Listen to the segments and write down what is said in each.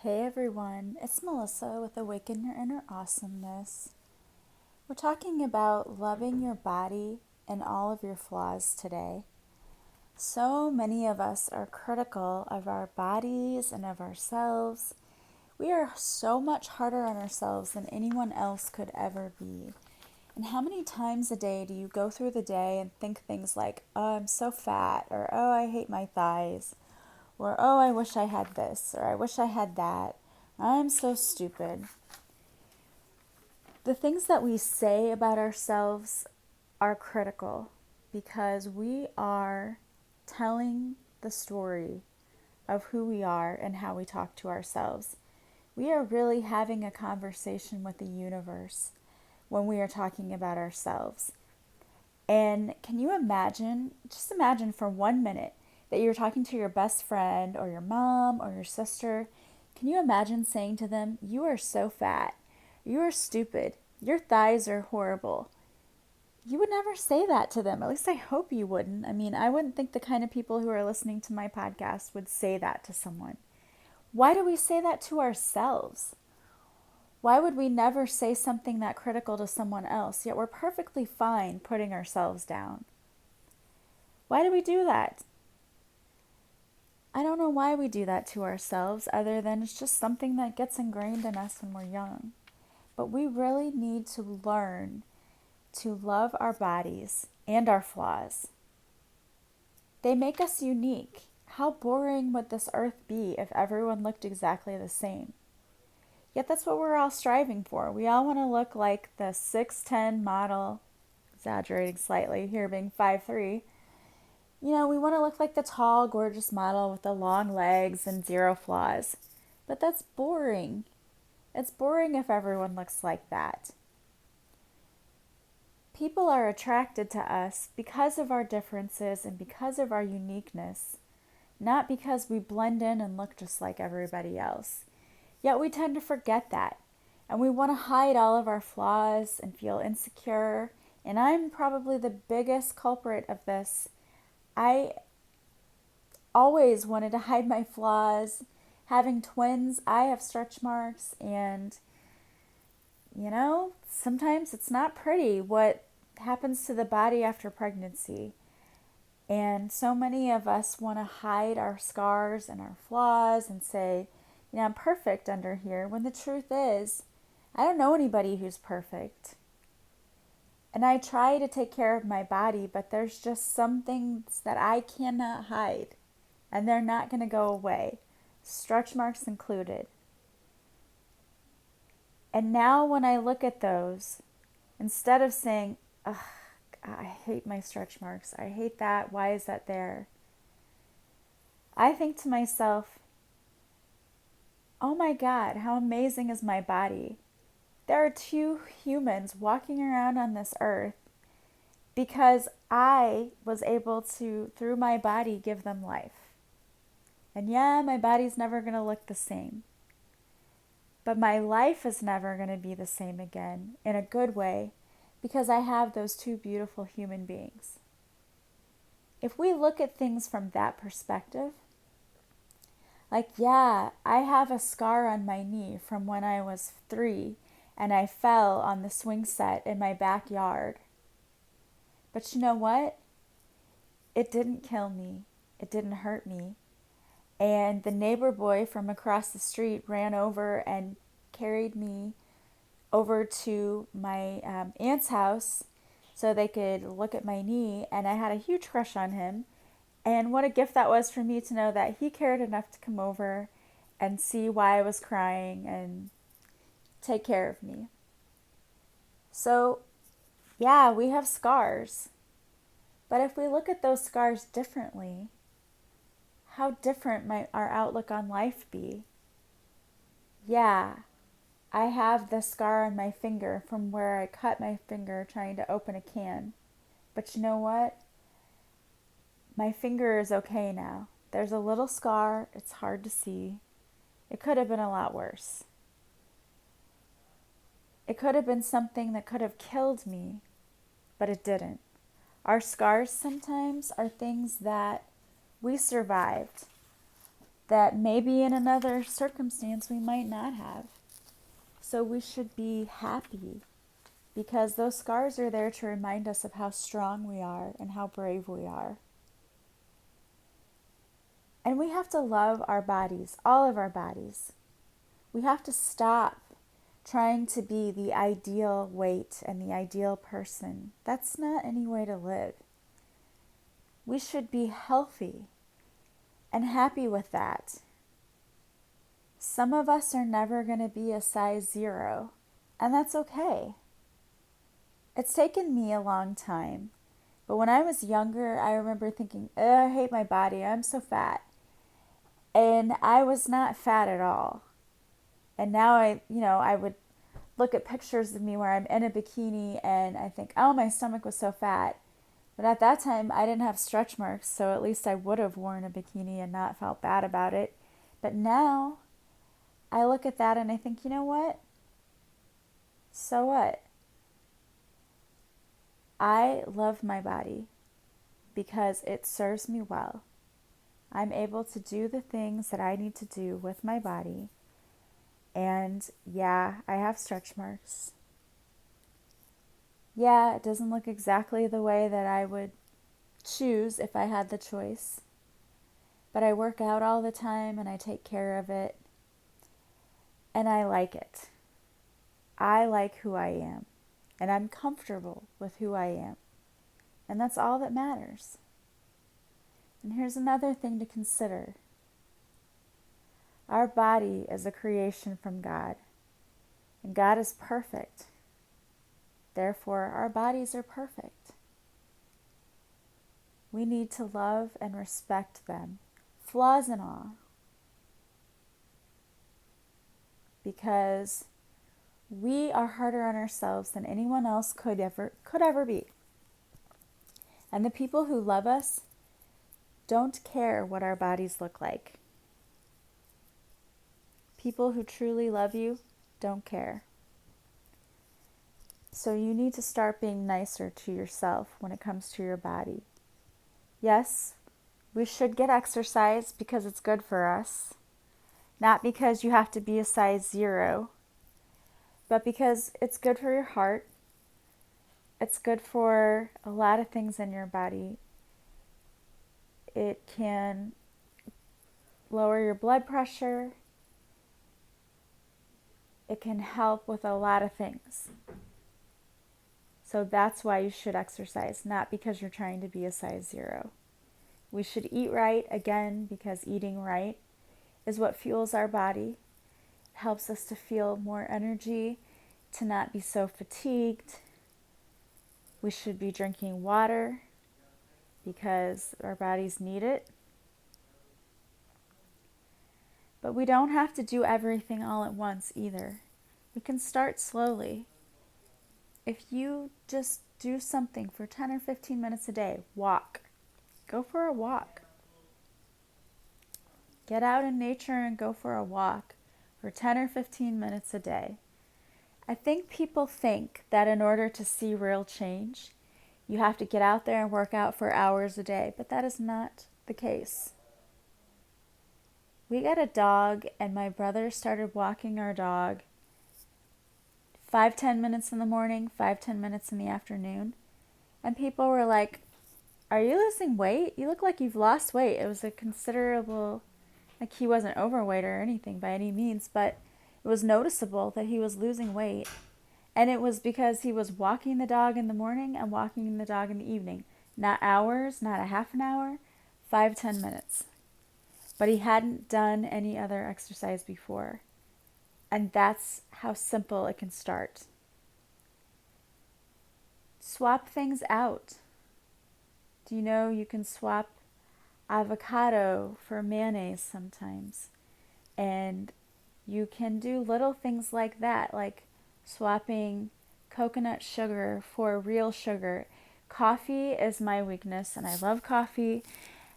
Hey everyone, it's Melissa with Awaken Your Inner Awesomeness. We're talking about loving your body and all of your flaws today. So many of us are critical of our bodies and of ourselves. We are so much harder on ourselves than anyone else could ever be. And how many times a day do you go through the day and think things like, oh, I'm so fat, or oh, I hate my thighs, or oh, I wish I had this, or I wish I had that. I'm so stupid. The things that we say about ourselves are critical because we are telling the story of who we are and how we talk to ourselves. We are really having a conversation with the universe when we are talking about ourselves. And can you imagine, just imagine for 1 minute that you're talking to your best friend or your mom or your sister. Can you imagine saying to them, "You are so fat. You are stupid. Your thighs are horrible." You would never say that to them. At least I hope you wouldn't. I mean, I wouldn't think the kind of people who are listening to my podcast would say that to someone. Why do we say that to ourselves? Why would we never say something that critical to someone else, yet we're perfectly fine putting ourselves down? Why do we do that? I don't know why we do that to ourselves, other than it's just something that gets ingrained in us when we're young. But we really need to learn to love our bodies and our flaws. They make us unique. How boring would this earth be if everyone looked exactly the same? Yet that's what we're all striving for. We all want to look like the 6'10 model, exaggerating slightly, here being 5'3". You know, we want to look like the tall, gorgeous model with the long legs and zero flaws. But that's boring. It's boring if everyone looks like that. People are attracted to us because of our differences and because of our uniqueness, not because we blend in and look just like everybody else. Yet we tend to forget that, and we want to hide all of our flaws and feel insecure, and I'm probably the biggest culprit of this. I always wanted to hide my flaws. Having twins, I have stretch marks, and sometimes it's not pretty what happens to the body after pregnancy. And so many of us want to hide our scars and our flaws and say, I'm perfect under here, when the truth is, I don't know anybody who's perfect. And I try to take care of my body, but there's just some things that I cannot hide, and they're not going to go away, stretch marks included. And now when I look at those, instead of saying, ugh, I hate my stretch marks, I hate that, why is that there? I think to myself, oh my God, how amazing is my body? There are two humans walking around on this earth because I was able to, through my body, give them life. And yeah, my body's never going to look the same. But my life is never going to be the same again, in a good way, because I have those two beautiful human beings. If we look at things from that perspective, like, yeah, I have a scar on my knee from when I was 3 and I fell on the swing set in my backyard. But you know what? It didn't kill me. It didn't hurt me. And the neighbor boy from across the street ran over and carried me over to my aunt's house so they could look at my knee. And I had a huge crush on him. And what a gift that was for me to know that he cared enough to come over and see why I was crying and take care of me. So, yeah, we have scars. But if we look at those scars differently, how different might our outlook on life be? Yeah, I have the scar on my finger from where I cut my finger trying to open a can. But you know what? My finger is okay now. There's a little scar, it's hard to see. It could have been a lot worse. It could have been something that could have killed me, but it didn't. Our scars sometimes are things that we survived. that maybe in another circumstance we might not have. So we should be happy because those scars are there to remind us of how strong we are and how brave we are. And we have to love our bodies, all of our bodies. We have to stop trying to be the ideal weight and the ideal person. That's not any way to live. We should be healthy and happy with that. Some of us are never going to be a size 0, and that's okay. It's taken me a long time, but when I was younger, I remember thinking, I hate my body, I'm so fat. And I was not fat at all. And now I would look at pictures of me where I'm in a bikini and I think, oh, my stomach was so fat. But at that time, I didn't have stretch marks, so at least I would have worn a bikini and not felt bad about it. But now, I look at that and I think, you know what? So what? I love my body because it serves me well. I'm able to do the things that I need to do with my body. And yeah, I have stretch marks. Yeah, it doesn't look exactly the way that I would choose if I had the choice. But I work out all the time and I take care of it. And I like it. I like who I am. And I'm comfortable with who I am. And that's all that matters. And here's another thing to consider. Our body is a creation from God. And God is perfect. Therefore, our bodies are perfect. We need to love and respect them, flaws and all. Because we are harder on ourselves than anyone else could ever be. And the people who love us don't care what our bodies look like. People who truly love you don't care. So you need to start being nicer to yourself when it comes to your body. Yes, we should get exercise because it's good for us. Not because you have to be a size 0, but because it's good for your heart. It's good for a lot of things in your body. It can lower your blood pressure. It can help with a lot of things. So that's why you should exercise, not because you're trying to be a size 0. We should eat right, again, because eating right is what fuels our body. It helps us to feel more energy, to not be so fatigued. We should be drinking water because our bodies need it. But we don't have to do everything all at once either. We can start slowly. If you just do something for 10 or 15 minutes a day, walk. Go for a walk. Get out in nature and go for a walk for 10 or 15 minutes a day. I think people think that in order to see real change, you have to get out there and work out for hours a day, but that is not the case. We got a dog, and my brother started walking our dog 5-10 minutes in the morning, 5-10 minutes in the afternoon. And people were like, are you losing weight? You look like you've lost weight. It was a considerable, like he wasn't overweight or anything by any means, but it was noticeable that he was losing weight. And it was because he was walking the dog in the morning and walking the dog in the evening. Not hours, not a half an hour, 5-10 minutes. But he hadn't done any other exercise before. And that's how simple it can start. Swap things out. Do you know you can swap avocado for mayonnaise sometimes? And you can do little things like that, like swapping coconut sugar for real sugar. Coffee is my weakness, and I love coffee.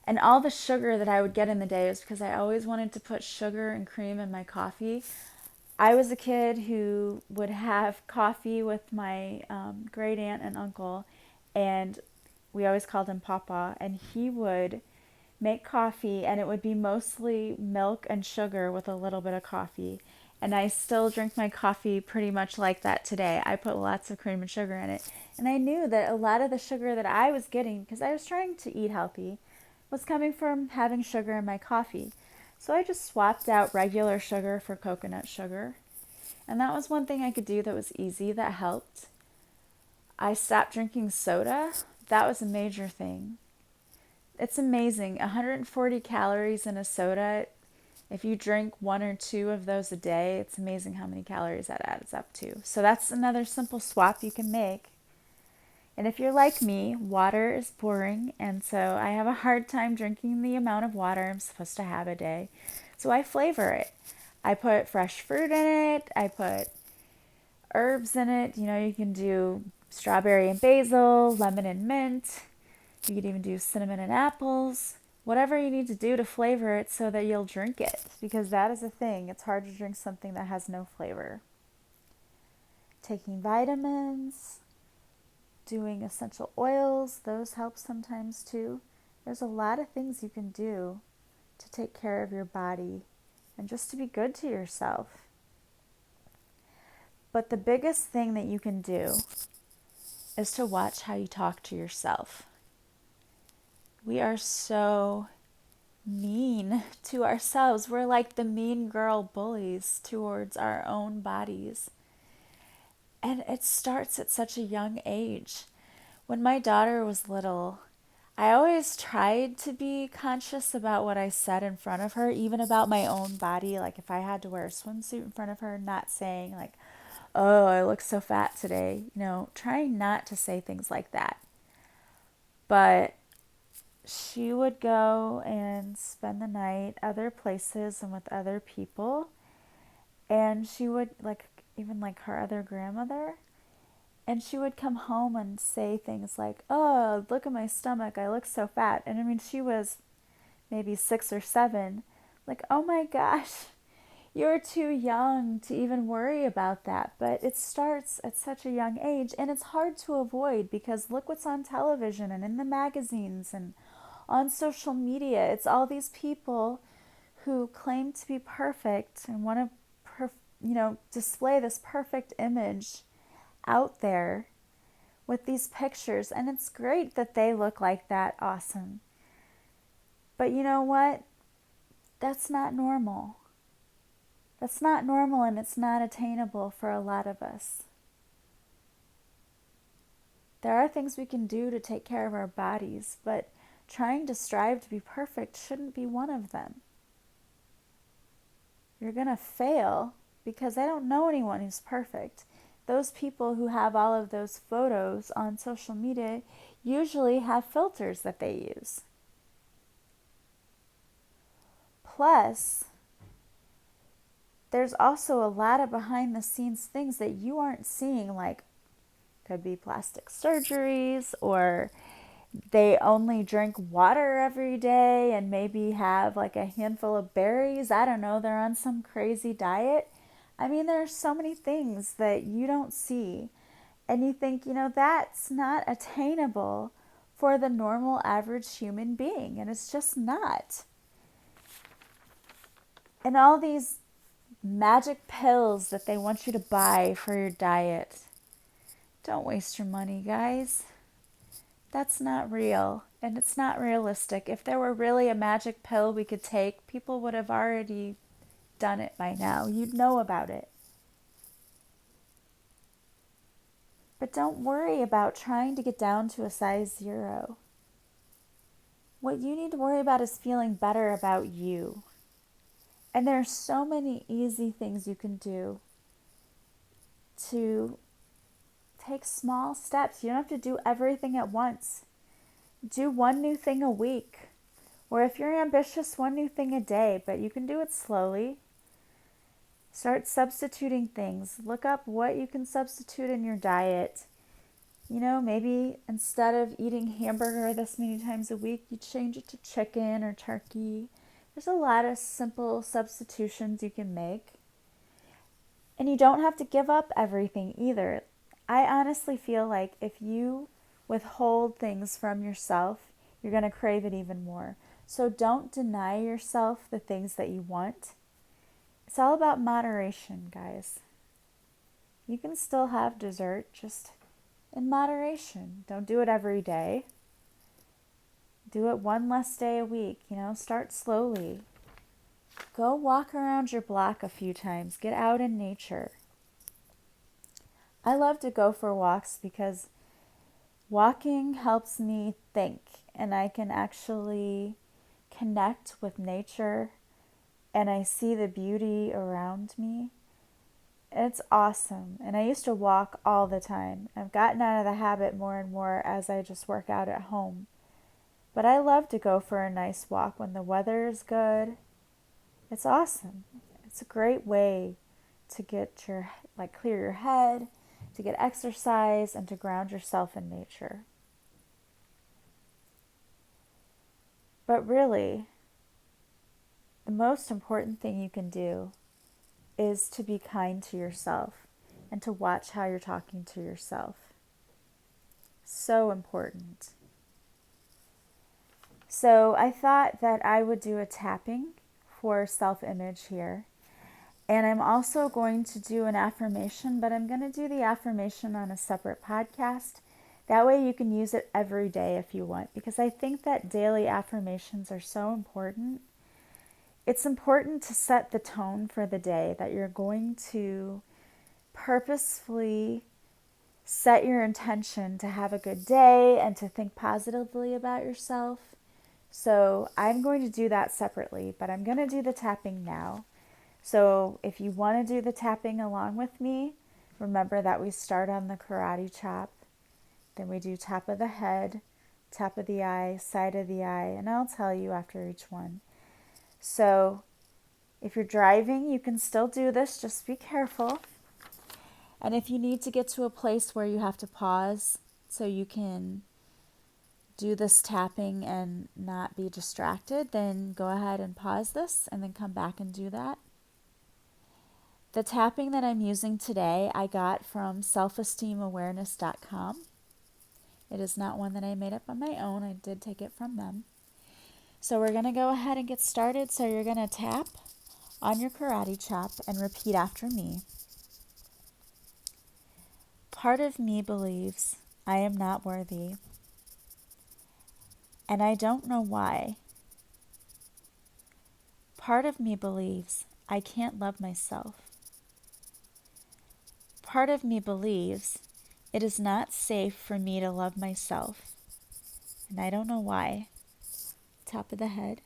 And all the sugar that I would get in the day is because I always wanted to put sugar and cream in my coffee. I was a kid who would have coffee with my great aunt and uncle, and we always called him Papa, and he would make coffee, and it would be mostly milk and sugar with a little bit of coffee. And I still drink my coffee pretty much like that today. I put lots of cream and sugar in it. And I knew that a lot of the sugar that I was getting, because I was trying to eat healthy, was coming from having sugar in my coffee. So I just swapped out regular sugar for coconut sugar. And that was one thing I could do that was easy, that helped. I stopped drinking soda. That was a major thing. It's amazing. 140 calories in a soda. If you drink one or two of those a day, it's amazing how many calories that adds up to. So that's another simple swap you can make. And if you're like me, water is boring, and so I have a hard time drinking the amount of water I'm supposed to have a day. So I flavor it. I put fresh fruit in it. I put herbs in it. You know, you can do strawberry and basil, lemon and mint. You could even do cinnamon and apples. Whatever you need to do to flavor it so that you'll drink it, because that is a thing. It's hard to drink something that has no flavor. Taking vitamins, doing essential oils, those help sometimes too. There's a lot of things you can do to take care of your body and just to be good to yourself. But the biggest thing that you can do is to watch how you talk to yourself. We are so mean to ourselves. We're like the mean girl bullies towards our own bodies. And it starts at such a young age. When my daughter was little, I always tried to be conscious about what I said in front of her, even about my own body. Like if I had to wear a swimsuit in front of her, not saying like, oh, I look so fat today. You know, trying not to say things like that. But she would go and spend the night other places and with other people. And she would, like, even like her other grandmother. And she would come home and say things like, oh, look at my stomach. I look so fat. And I mean, she was maybe 6 or 7. Like, oh my gosh, you're too young to even worry about that. But it starts at such a young age. And it's hard to avoid because look what's on television and in the magazines and on social media. It's all these people who claim to be perfect and want to, display this perfect image out there with these pictures. And it's great that they look like that. Awesome. But you know what? That's not normal. That's not normal, and it's not attainable for a lot of us. There are things we can do to take care of our bodies, but trying to strive to be perfect shouldn't be one of them. You're going to fail because I don't know anyone who's perfect. Those people who have all of those photos on social media usually have filters that they use. Plus, there's also a lot of behind the scenes things that you aren't seeing, like could be plastic surgeries, or they only drink water every day and maybe have like a handful of berries. I don't know, they're on some crazy diet. I mean, there's so many things that you don't see. And you think, that's not attainable for the normal average human being. And it's just not. And all these magic pills that they want you to buy for your diet. Don't waste your money, guys. That's not real, and it's not realistic. If there were really a magic pill we could take, people would have already done it by now. You'd know about it. But don't worry about trying to get down to a size 0. What you need to worry about is feeling better about you. And there are so many easy things you can do to take small steps. You don't have to do everything at once. Do one new thing a week. Or if you're ambitious, one new thing a day, but you can do it slowly. Start substituting things. Look up what you can substitute in your diet. Maybe instead of eating hamburger this many times a week, you change it to chicken or turkey. There's a lot of simple substitutions you can make. And you don't have to give up everything either. I honestly feel like if you withhold things from yourself, you're going to crave it even more. So don't deny yourself the things that you want. It's all about moderation, guys. You can still have dessert, just in moderation. Don't do it every day. Do it one less day a week. Start slowly. Go walk around your block a few times. Get out in nature. I love to go for walks because walking helps me think, and I can actually connect with nature, and I see the beauty around me. It's awesome. And I used to walk all the time. I've gotten out of the habit more and more as I just work out at home. But I love to go for a nice walk when the weather is good. It's awesome. It's a great way to clear your head, to get exercise, and to ground yourself in nature. But really, the most important thing you can do is to be kind to yourself and to watch how you're talking to yourself. So important. So I thought that I would do a tapping for self-image here. And I'm also going to do an affirmation, but I'm going to do the affirmation on a separate podcast. That way you can use it every day if you want, because I think that daily affirmations are so important. It's important to set the tone for the day, that you're going to purposefully set your intention to have a good day and to think positively about yourself. So I'm going to do that separately, but I'm going to do the tapping now. So if you want to do the tapping along with me, remember that we start on the karate chop. Then we do top of the head, top of the eye, side of the eye, and I'll tell you after each one. So if you're driving, you can still do this, just be careful. And if you need to get to a place where you have to pause so you can do this tapping and not be distracted, then go ahead and pause this and then come back and do that. The tapping that I'm using today, I got from selfesteemawareness.com. It is not one that I made up on my own. I did take it from them. So we're going to go ahead and get started. So you're going to tap on your karate chop and repeat after me. Part of me believes I am not worthy, and I don't know why. Part of me believes I can't love myself. Part of me believes it is not safe for me to love myself, and I don't know why. Top of the head.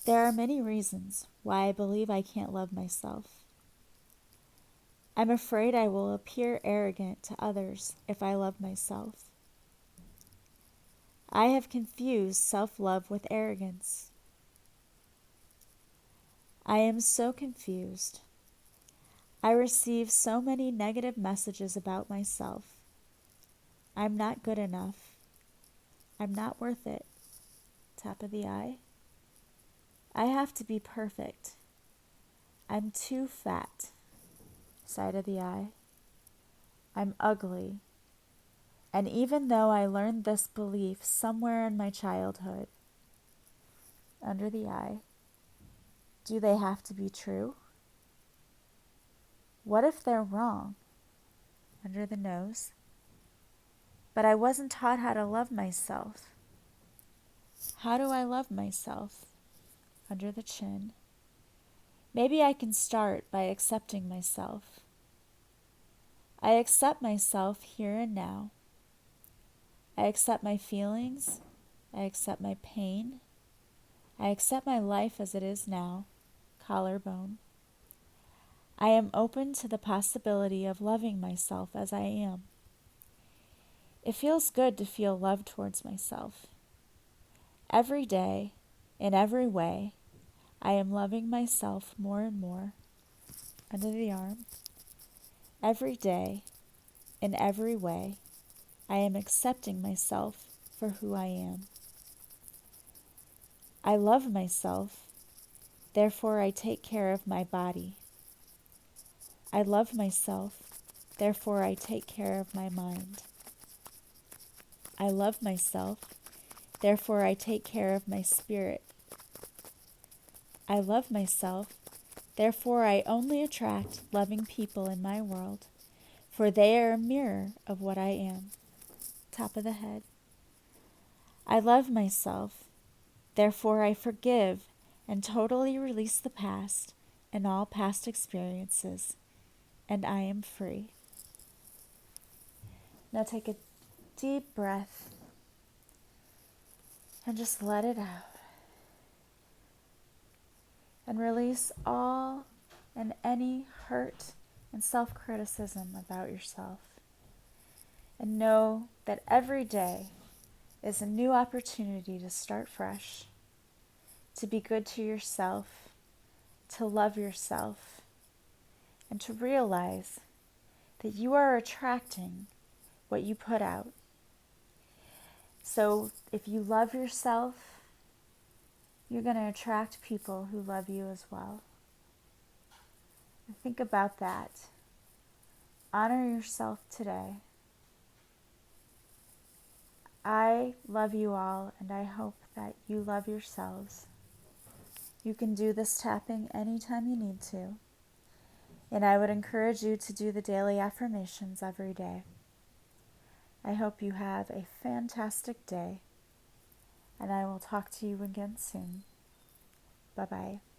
There are many reasons why I believe I can't love myself. I'm afraid I will appear arrogant to others if I love myself. I have confused self-love with arrogance. I am so confused. I receive so many negative messages about myself. I'm not good enough. I'm not worth it. Top of the eye. I have to be perfect. I'm too fat. Side of the eye. I'm ugly. And even though I learned this belief somewhere in my childhood, under the eye, do they have to be true? What if they're wrong? Under the nose. But I wasn't taught how to love myself. How do I love myself? Under the chin. Maybe I can start by accepting myself. I accept myself here and now. I accept my feelings. I accept my pain. I accept my life as it is now. Collarbone. I am open to the possibility of loving myself as I am. It feels good to feel love towards myself. Every day, in every way, I am loving myself more and more. Under the arm. Every day, in every way, I am accepting myself for who I am. I love myself, therefore I take care of my body. I love myself, therefore I take care of my mind. I love myself, Therefore, I take care of my spirit. I love myself. Therefore, I only attract loving people in my world, for they are a mirror of what I am. Top of the head. I love myself. Therefore, I forgive and totally release the past and all past experiences, and I am free. Now take a deep breath and just let it out. And release all and any hurt and self-criticism about yourself. And know that every day is a new opportunity to start fresh, to be good to yourself, to love yourself, and to realize that you are attracting what you put out. So if you love yourself, you're going to attract people who love you as well. Think about that. Honor yourself today. I love you all, and I hope that you love yourselves. You can do this tapping anytime you need to, and I would encourage you to do the daily affirmations every day. I hope you have a fantastic day, and I will talk to you again soon. Bye-bye.